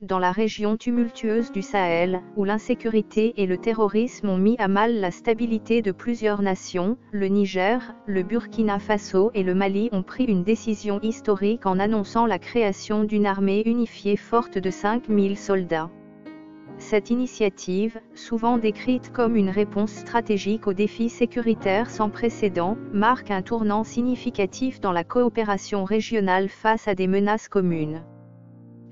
dans la région tumultueuse du Sahel, où l'insécurité et le terrorisme ont mis à mal la stabilité de plusieurs nations, le Niger, le Burkina Faso et le Mali ont pris une décision historique en annonçant la création d'une armée unifiée forte de 5000 soldats. Cette initiative, souvent décrite comme une réponse stratégique aux défis sécuritaires sans précédent, marque un tournant significatif dans la coopération régionale face à des menaces communes.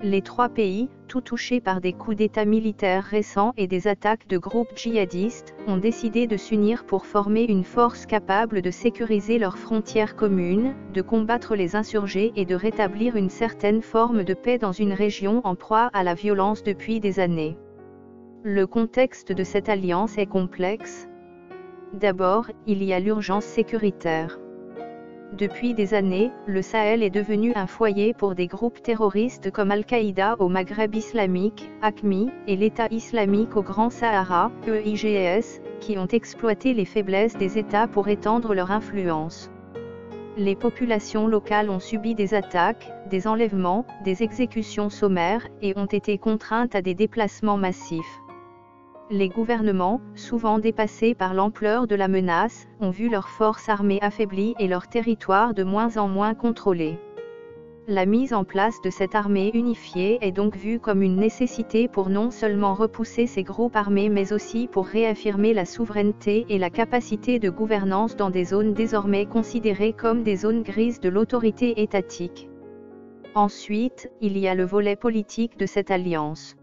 Les trois pays, tout touchés par des coups d'État militaires récents et des attaques de groupes djihadistes, ont décidé de s'unir pour former une force capable de sécuriser leurs frontières communes, de combattre les insurgés et de rétablir une certaine forme de paix dans une région en proie à la violence depuis des années. Le contexte de cette alliance est complexe. D'abord, il y a l'urgence sécuritaire. Depuis des années, le Sahel est devenu un foyer pour des groupes terroristes comme Al-Qaïda au Maghreb islamique, AQMI, et l'État islamique au Grand Sahara, EIGS, qui ont exploité les faiblesses des États pour étendre leur influence. Les populations locales ont subi des attaques, des enlèvements, des exécutions sommaires, et ont été contraintes à des déplacements massifs. Les gouvernements, souvent dépassés par l'ampleur de la menace, ont vu leurs forces armées affaiblies et leur territoire de moins en moins contrôlé. La mise en place de cette armée unifiée est donc vue comme une nécessité pour non seulement repousser ces groupes armés mais aussi pour réaffirmer la souveraineté et la capacité de gouvernance dans des zones désormais considérées comme des zones grises de l'autorité étatique. Ensuite, il y a le volet politique de cette alliance.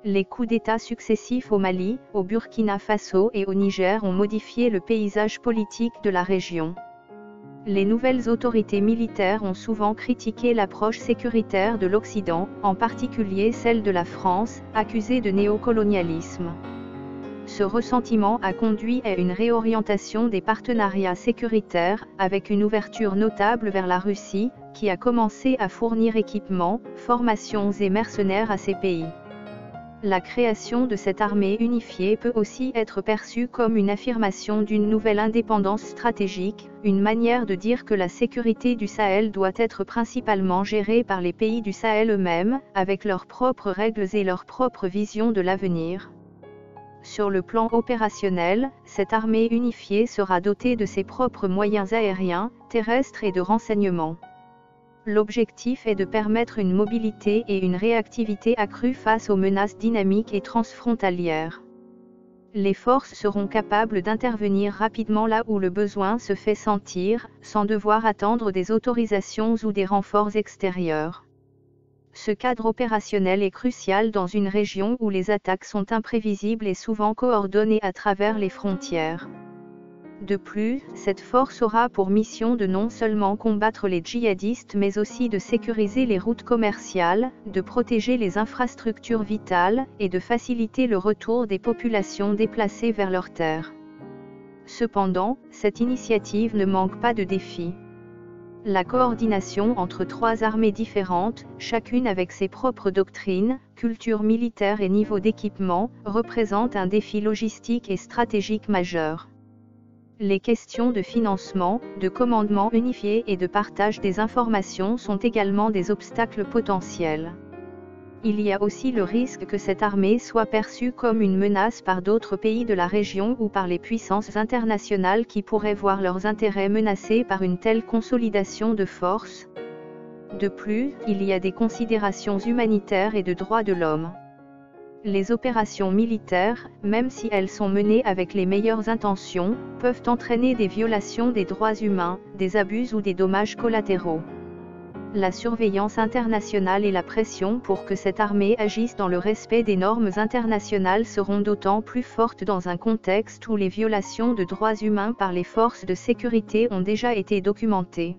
Les coups d'État successifs au Mali, au Burkina Faso et au Niger ont modifié le paysage politique de la région. Les nouvelles autorités militaires ont souvent critiqué l'approche sécuritaire de l'Occident, en particulier celle de la France, accusée de néocolonialisme. Ce ressentiment a conduit à une réorientation des partenariats sécuritaires, avec une ouverture notable vers la Russie, qui a commencé à fournir équipements, formations et mercenaires à ces pays. La création de cette armée unifiée peut aussi être perçue comme une affirmation d'une nouvelle indépendance stratégique, une manière de dire que la sécurité du Sahel doit être principalement gérée par les pays du Sahel eux-mêmes, avec leurs propres règles et leur propre vision de l'avenir. Sur le plan opérationnel, cette armée unifiée sera dotée de ses propres moyens aériens, terrestres et de renseignement. L'objectif est de permettre une mobilité et une réactivité accrues face aux menaces dynamiques et transfrontalières. Les forces seront capables d'intervenir rapidement là où le besoin se fait sentir, sans devoir attendre des autorisations ou des renforts extérieurs. Ce cadre opérationnel est crucial dans une région où les attaques sont imprévisibles et souvent coordonnées à travers les frontières. De plus, cette force aura pour mission de non seulement combattre les djihadistes mais aussi de sécuriser les routes commerciales, de protéger les infrastructures vitales, et de faciliter le retour des populations déplacées vers leurs terres. Cependant, cette initiative ne manque pas de défis. La coordination entre trois armées différentes, chacune avec ses propres doctrines, culture militaire et niveau d'équipement, représente un défi logistique et stratégique majeur. Les questions de financement, de commandement unifié et de partage des informations sont également des obstacles potentiels. Il y a aussi le risque que cette armée soit perçue comme une menace par d'autres pays de la région ou par les puissances internationales qui pourraient voir leurs intérêts menacés par une telle consolidation de forces. De plus, il y a des considérations humanitaires et de droits de l'homme. Les opérations militaires, même si elles sont menées avec les meilleures intentions, peuvent entraîner des violations des droits humains, des abus ou des dommages collatéraux. La surveillance internationale et la pression pour que cette armée agisse dans le respect des normes internationales seront d'autant plus fortes dans un contexte où les violations de droits humains par les forces de sécurité ont déjà été documentées.